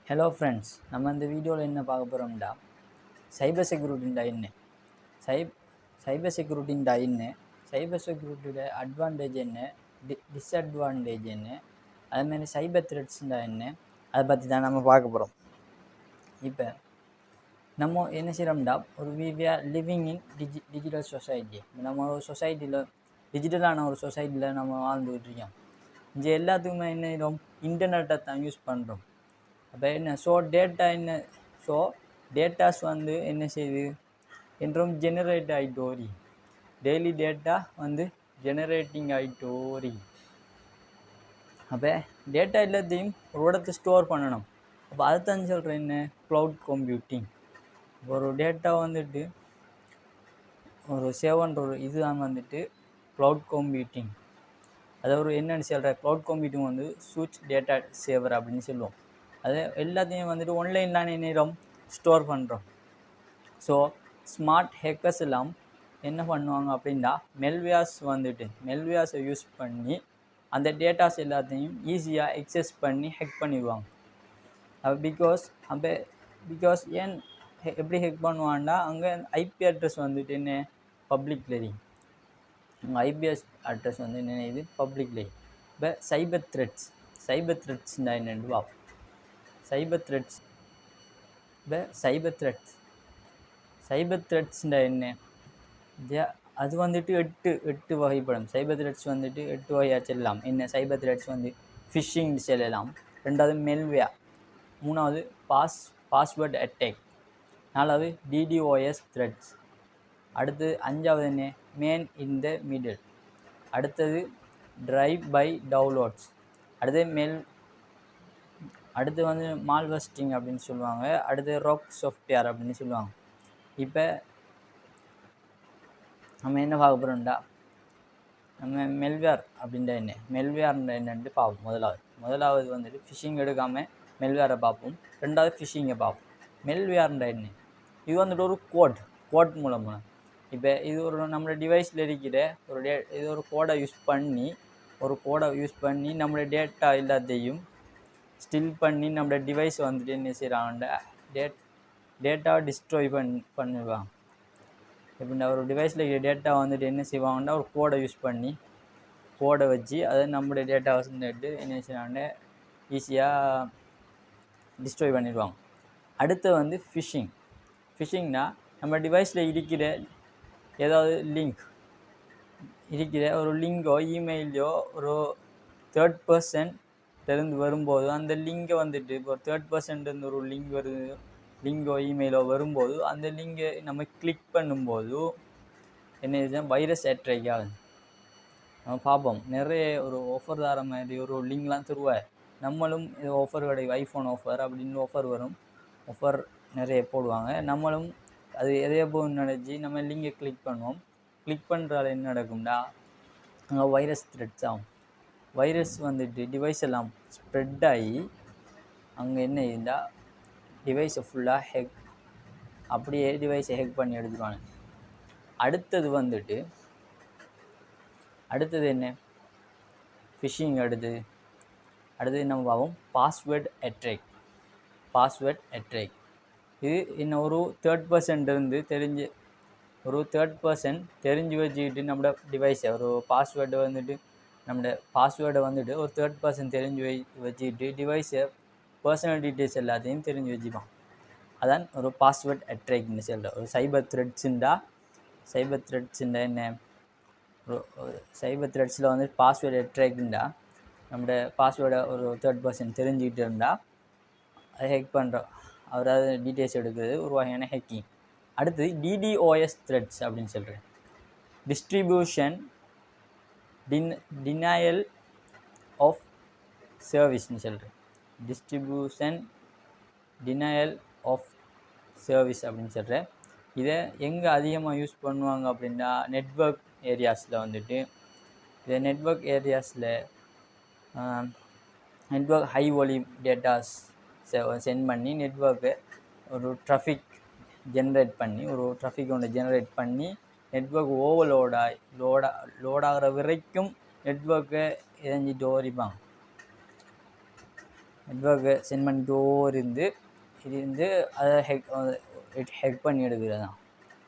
Hello friends, நம்ம இந்த வீடியோவில் என்ன பார்க்க போகிறோம்டா சைபர் செக்யூரிட்டின்டா என்ன சைபர் செக்யூரிட்டின்டா என்ன சைபர் செக்யூரிட்டியோட அட்வான்டேஜ் என்ன டிஸ்அட்வான்டேஜ் என்ன அதுமாரி சைபர் த்ரெட்ஸ்டா என்ன அதை பற்றி தான் நம்ம பார்க்க போகிறோம். இப்போ நம்ம என்ன செய்கிறோம்டா ஒரு we are living in digital society. நம்ம ஒரு சொசைட்டியில் டிஜிட்டலான ஒரு சொசைட்டியில் நம்ம வாழ்ந்துக்கிட்டு இருக்கோம். இங்கே எல்லாத்துக்குமே என்ன செய்கிறோம், இன்டர்நெட்டை தான் யூஸ் பண்ணுறோம். அப்போ என்ன டேட்டாஸ் வந்து என்ன செய்யுது என்றும் ஜெனரேட் ஆகிட்டு ஓரி டெய்லி டேட்டா வந்து ஜெனரேட்டிங் ஆகிட்டு ஓரி. அப்போ டேட்டா எல்லாத்தையும் ஒரு இடத்த ஸ்டோர் பண்ணணும். அப்போ அதுதான் சொல்கிறேன் என்ன க்ளவுட் கம்ப்யூட்டிங். ஒரு டேட்டா வந்துட்டு ஒரு சேவன்ற ஒரு இதுதான் வந்துட்டு க்ளவுட் கம்ப்யூட்டிங். அதை ஒரு என்னென்னு சொல்கிற க்ளவுட் கம்ப்யூட்டிங் வந்து சூச் டேட்டா சேவர் அப்படின்னு சொல்லுவோம். அது எல்லாத்தையும் வந்துட்டு ஆன்லைன்லான நேரம் ஸ்டோர் பண்ணுறோம். ஸோ ஸ்மார்ட் ஹேக்கர்ஸ் எல்லாம் என்ன பண்ணுவாங்க அப்படின்னா மெல்வேர்ஸை யூஸ் பண்ணி அந்த டேட்டாஸ் எல்லாத்தையும் ஈஸியாக எக்ஸஸ் பண்ணி ஹேக் பண்ணிடுவாங்க. பிகாஸ் ஏன் எப்படி ஹேக் பண்ணுவான்னா அங்கே ஐபி அட்ரஸ் வந்துட்டு என்ன பப்ளிக் லேரிங். உங்கள் ஐபிஎஸ் அட்ரஸ் வந்து என்ன இது பப்ளிக் லேரிங். இப்போ சைபர் த்ரெட்ஸ்னா என்னென்னு பார்ப்போம். சைபர் த்ரெட்ஸ்னா என்ன, அது வந்துட்டு எட்டு வகைப்படும். சைபர் த்ரெட்ஸ் வந்துட்டு 8 வகையாக செல்லலாம். என்ன சைபர் த்ரெட்ஸ் வந்து ஃபிஷிங் செல்லலாம், 2வது மெல்வேர், 3வது பாஸ்வேர்ட் அட்டாக், 4வது டிடிஓஎஸ் த்ரெட்ஸ், அடுத்தது 5வது என்ன மேன் இன் த மிடில், அடுத்தது டிரைவ் பை டவுன்லோட்ஸ், அடுத்து வந்து மால்வெஸ்டிங் அப்படின்னு சொல்லுவாங்க, அடுத்து ராக் சாஃப்ட்வேர் அப்படின்னு சொல்லுவாங்க. இப்போ நம்ம என்ன பார்க்க போகிறோம்டா, நம்ம மெல்வேர் அப்படின்ற என்னன்ட்டு பார்ப்போம். முதலாவது வந்துட்டு ஃபிஷிங் எடுக்காமல் மெல்வேரை பார்ப்போம். 2வது ஃபிஷிங்கை பார்ப்போம். மெல்வேர்ன்ற என்ன, இது வந்துட்டு ஒரு கோட் மூலமாக இப்போ இது ஒரு நம்மளோட டிவைஸில் இருக்கிற இது ஒரு கோடை யூஸ் பண்ணி நம்மளோட டேட்டா எல்லாத்தையும் ஸ்டில் பண்ணி நம்மளோட டிவைஸ் வந்துட்டு என்ன செய்கிறாங்க டேட்டாவை டிஸ்ட்ராய் பண்ணிடுவாங்க. எப்படின்னா ஒரு டிவைஸில் டேட்டா வந்துட்டு என்ன செய்வாங்கன்னா ஒரு கோடை வச்சு அதை நம்மளுடைய டேட்டாவை வந்துட்டு என்ன செய்வாங்க ஈஸியாக டிஸ்ட்ராய் பண்ணிடுவாங்க. அடுத்து வந்து ஃபிஷிங்னா நம்ம டிவைஸில் இருக்கிற ஏதாவது ஒரு லிங்கோ இமெயிலோ ஒரு தேர்ட் பர்சன் தெரிந்து வரும்போது அந்த லிங்கை வந்துட்டு இப்போ ஒரு தேர்ட் பர்சன்ட் ஒரு லிங்கோ இமெயிலோ வரும்போது அந்த லிங்கை நம்ம கிளிக் பண்ணும்போது என்ன வைரஸ் அட்டாக் ஆகுது. நம்ம பார்ப்போம், நிறைய ஒரு ஆஃபர் தர மாதிரி ஒரு லிங்க்லாம் தருவார். நம்மளும் இது ஆஃபர் கிடைக்கும், ஐஃபோன் ஆஃபர் அப்படின்னு ஆஃபர் நிறைய போடுவாங்க. நம்மளும் அது எதையோ போய் நினச்சி நம்ம லிங்கை கிளிக் பண்ணுவோம். கிளிக் பண்ணுறால என்ன நடக்கும்டா அங்கே வைரஸ் த்ரெட்ஸ் ஆகும். வைரஸ் வந்துட்டு டிவைஸ் எல்லாம் ஸ்ப்ரெட் ஆகி அங்கே என்ன இருந்தால் டிவைஸை ஃபுல்லாக அப்படியே டிவைஸை ஹேக் பண்ணி எடுத்துருவாங்க. அடுத்தது என்ன ஃபிஷிங். அடுத்தது நம்ம பார்ப்போம் பாஸ்வேர்ட் அட்டாக். இது இன்னும் ஒரு தேர்ட் பர்சன் தெரிஞ்சு வச்சுக்கிட்டு நம்மளோட டிவைஸை ஒரு பாஸ்வேர்டை வந்துட்டு ஒரு தேர்ட் பர்சன் தெரிஞ்சு வச்சுக்கிட்டு டிவைஸை பர்சனல் டீட்டெயில்ஸ் எல்லாத்தையும் தெரிஞ்சு வச்சுப்பான். அதான் ஒரு பாஸ்வேர்ட் அட்டாக்னு சொல்கிற ஒரு சைபர் த்ரெட்ஸுண்டா என்ன சைபர் த்ரெட்ஸில் வந்து பாஸ்வேர்டு அட்டாக்ண்டா நம்மளோட பாஸ்வேர்டை ஒரு தேர்ட் பர்சன் தெரிஞ்சுக்கிட்டு இருந்தால் அதை ஹேக் பண்ணுறோம், அவராது டீட்டெயில்ஸ் எடுக்கிறது ஒரு வகையான ஹேக்கிங். அடுத்தது டிடிஓஎஸ் த்ரெட்ஸ் அப்படின்னு சொல்கிறேன். டிஸ்ட்ரிபியூஷன் டினையல் ஆஃப் சர்வீஸ்னு சொல்கிறேன். அப்படின்னு சொல்கிறேன். இதை எங்கே அதிகமாக யூஸ் பண்ணுவாங்க அப்படின்னா நெட்வொர்க் ஏரியாஸில் வந்துட்டு network high volume datas send பண்ணி நெட்வொர்க்கை ஒரு ட்ராஃபிக் ஜென்ரேட் பண்ணி நெட்வொர்க் லோடாகிற வரைக்கும் நெட்வொர்க்கை இறஞ்சிட்டு ஓரிப்பாங்க. நெட்வொர்க்கை சென்ட் பண்ணிட்டோ இருந்து அதை ஹேக் பண்ணி எடுக்கிறது தான்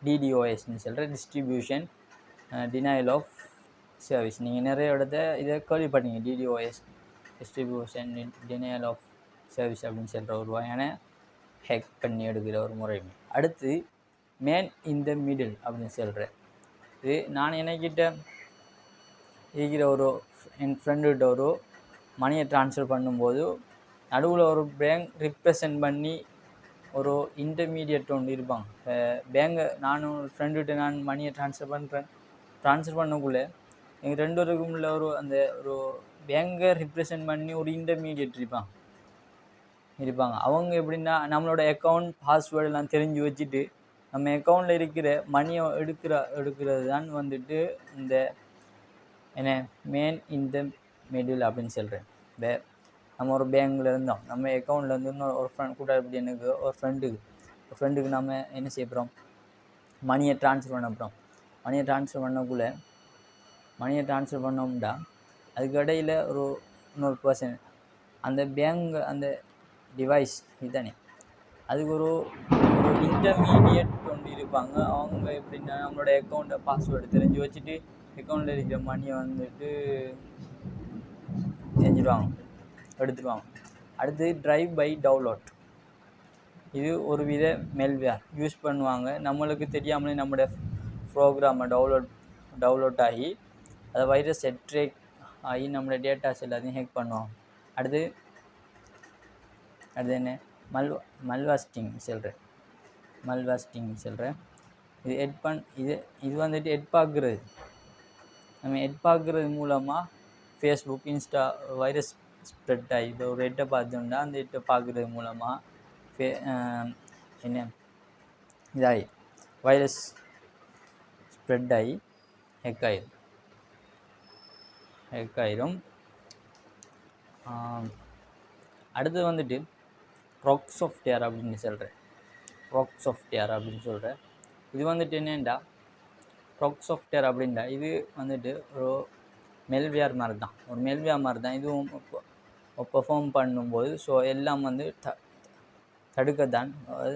டிடிஓஎஸ்ன்னு சொல்கிற டிஸ்ட்ரிபியூஷன் டினையல் ஆஃப் சர்வீஸ். நீங்கள் நிறைய இடத்த இதை கேள்விப்பட்டீங்க, DDoS distribution denial of service அப்படின்னு சொல்கிற ஒரு வகையான ஹேக் பண்ணி எடுக்கிற ஒரு முறைமை. அடுத்து மேன் இன் த மிடில் அப்படின்னு சொல்கிறேன். இது நான் எனக்கிட்ட இருக்கிற என் ஃப்ரெண்டுகிட்ட ஒரு மணியை ட்ரான்ஸ்ஃபர் பண்ணும்போது நடுவில் ஒரு பேங்க் ரிப்ரசன்ட் பண்ணி ஒரு இன்டர்மீடியட் ஒன்று இருப்பாங்க. பேங்கை நானும் ஃப்ரெண்டுகிட்ட நான் மணியை ட்ரான்ஸ்ஃபர் பண்ணக்குள்ளே எங்கள் ரெண்டு பேருக்கும் உள்ள ஒரு பேங்கை ரிப்ரசன்ட் பண்ணி ஒரு இன்டர்மீடியட் இருப்பாங்க. அவங்க எப்படின்னா நம்மளோட அக்கௌண்ட் பாஸ்வேர்டெல்லாம் தெரிஞ்சு வச்சுட்டு நம்ம அக்கௌண்ட்டில் இருக்கிற மணியை எடுக்கிறது தான் இந்த என்ன மேன் இன் த மிடில் அப்படின்னு சொல்கிறேன். நம்ம ஒரு பேங்கில் இருந்தோம், நம்ம அக்கௌண்ட்டில் இருந்து ஒரு ஃப்ரெண்ட் கூட எப்படி எனக்கு ஒரு ஃப்ரெண்டுக்கு நம்ம என்ன செய்ய போகிறோம், மணியை ட்ரான்ஸ்ஃபர் பண்ண போகிறோம். மணியை ட்ரான்ஸ்ஃபர் பண்ணோம்னா அதுக்கு இடையில் இன்னொரு பர்சன் அந்த பேங்க் அந்த டிவைஸ் இதுதானே, அதுக்கு ஒரு இன்டர்மீடியட் ஒன்று இருப்பாங்க. அவங்க எப்படின்னா நம்மளோட அக்கௌண்ட்டை பாஸ்வேர்டு தெரிஞ்சு வச்சுட்டு அக்கௌண்ட்டில் இருக்கிற மணியை எடுத்துடுவாங்க. அடுத்து டிரைவ் பை டவுன்லோட். இது ஒரு வித மெல்வேர் யூஸ் பண்ணுவாங்க. நம்மளுக்கு தெரியாமலே நம்மளோட ப்ரோக்ராமை டவுன்லோட் ஆகி அதை வைரஸ் அட்ராக்ட் ஆகி நம்மளோட டேட்டாஸ் எல்லாத்தையும் ஹேக் பண்ணுவாங்க. அடுத்து என்ன மல்வாஸ்டிங் சொல்கிறேன். இது எட் பார்க்குறது. நம்ம எட் பார்க்குறது மூலமாக ஃபேஸ்புக், இன்ஸ்டா வைரஸ் ஸ்ப்ரெட் ஆகி இப்போ ஒரு எட்டை பார்த்தோம்னா அந்த எட்டை பார்க்குறது மூலமாக இதாகி வைரஸ் ஸ்ப்ரெட் ஆகி ஹேக் ஆயிரும். அடுத்து ப்ராக்ஸி சாஃப்ட்வேர் அப்படின்னு சொல்கிறேன். இது என்னென்னா ப்ராக்ஸி சாஃப்ட்வேர் அப்படின்னா இது ஒரு மெல்வேர் மாதிரி தான். இதுவும் பெர்ஃபார்ம் பண்ணும்போது ஸோ எல்லாம் தடுக்கத்தான். அது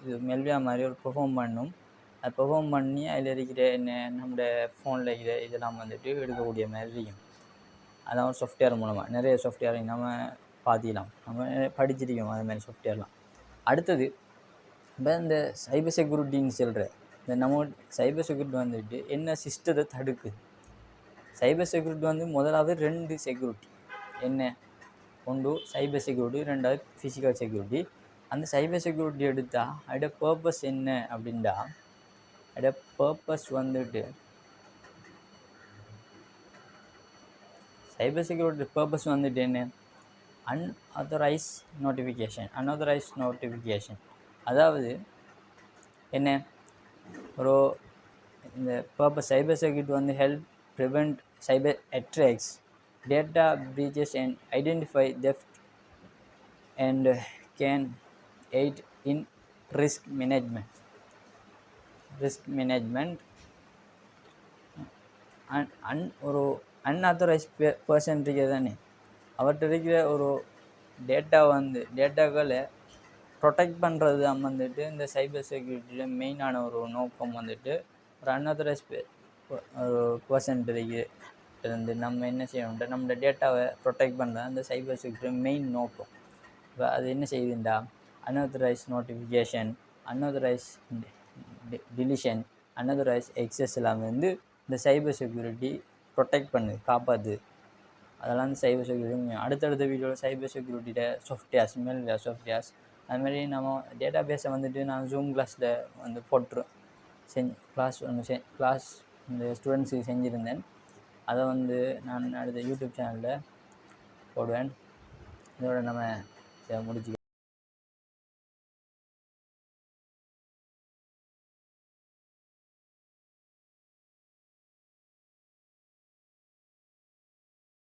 இது மெல்வேர் மாதிரி ஒரு பெர்ஃபார்ம் பண்ணும். அது பெர்ஃபார்ம் பண்ணி அதில் இருக்கிற நம்முடைய ஃபோனில் இருக்கிற இதெல்லாம் எடுக்கக்கூடிய மாதிரி இருக்கும். அதான் ஒரு சாஃப்ட்வேர் மூலமாக நிறைய சாஃப்ட்வேர் நம்ம பார்த்திக்கலாம், நம்ம படிச்சிருக்கோம் அது மாதிரி சாஃப்ட்வேர்லாம். அடுத்தது இப்போ இந்த சைபர் செக்யூரிட்டின்னு சொல்கிற நம்ம சைபர் செக்யூரிட்டி என்ன சிஸ்டத்தை தடுக்குது. சைபர் செக்யூரிட்டி முதலாவது 2 செக்யூரிட்டி என்ன, ஒன்று சைபர் செக்யூரிட்டி, 2வது ஃபிசிக்கல் செக்யூரிட்டி. அந்த சைபர் செக்யூரிட்டி எடுத்தால் அதோட பர்பஸ் என்ன அப்படின்டா, அதோட பர்பஸ் சைபர் செக்யூரிட்டி பர்பஸ் என்ன, அன்ஆத்தரைஸ் நோட்டிஃபிகேஷன். அதாவது என்ன இந்த purpose cyber security help prevent cyber attacks, data breaches and identify theft, and can aid in risk management. ஒரு அன்ஆத்தரைஸ்ட் பர்சன் இருக்கிறது தானே, அவர்கிட்ட இருக்கிற ஒரு டேட்டாக்களை ப்ரொடெக்ட் பண்ணுறது தான் இந்த சைபர் செக்யூரிட்டியில் மெயினான ஒரு நோக்கம். ஒரு அன்ஆத்தரைஸ்ட் ஒரு பர்சன் இருந்து நம்ம என்ன செய்யணும்னா நம்மளோட டேட்டாவை ப்ரொடெக்ட் பண்ணுறது அந்த சைபர் செக்யூரிட்டி மெயின் நோக்கம். இப்போ அது என்ன செய்யுதுண்டா, unauthorised notification, unauthorised deletion, unauthorised access எல்லாம் இந்த சைபர் செக்யூரிட்டி ப்ரொடெக்ட் பண்ணுது, காப்பாற்று. அதெல்லாம் சைபர் செக்யூரிட்டி. அடுத்தடுத்த வீடியோவில் சைபர் செக்யூரிட்டியோட சாஃப்ட்வேர்ஸ், மெல்வேர் சாஃப்ட்வேர்ஸ், அதுமாதிரி நம்ம டேட்டா பேஸை நான் ஜூம் கிளாஸில் போட்டுரும் கிளாஸ் இந்த ஸ்டூடெண்ட்ஸுக்கு செஞ்சுருந்தேன். அதை நான் அடுத்த யூடியூப் சேனலில் போடுவேன். இதோட நம்ம முடிச்சு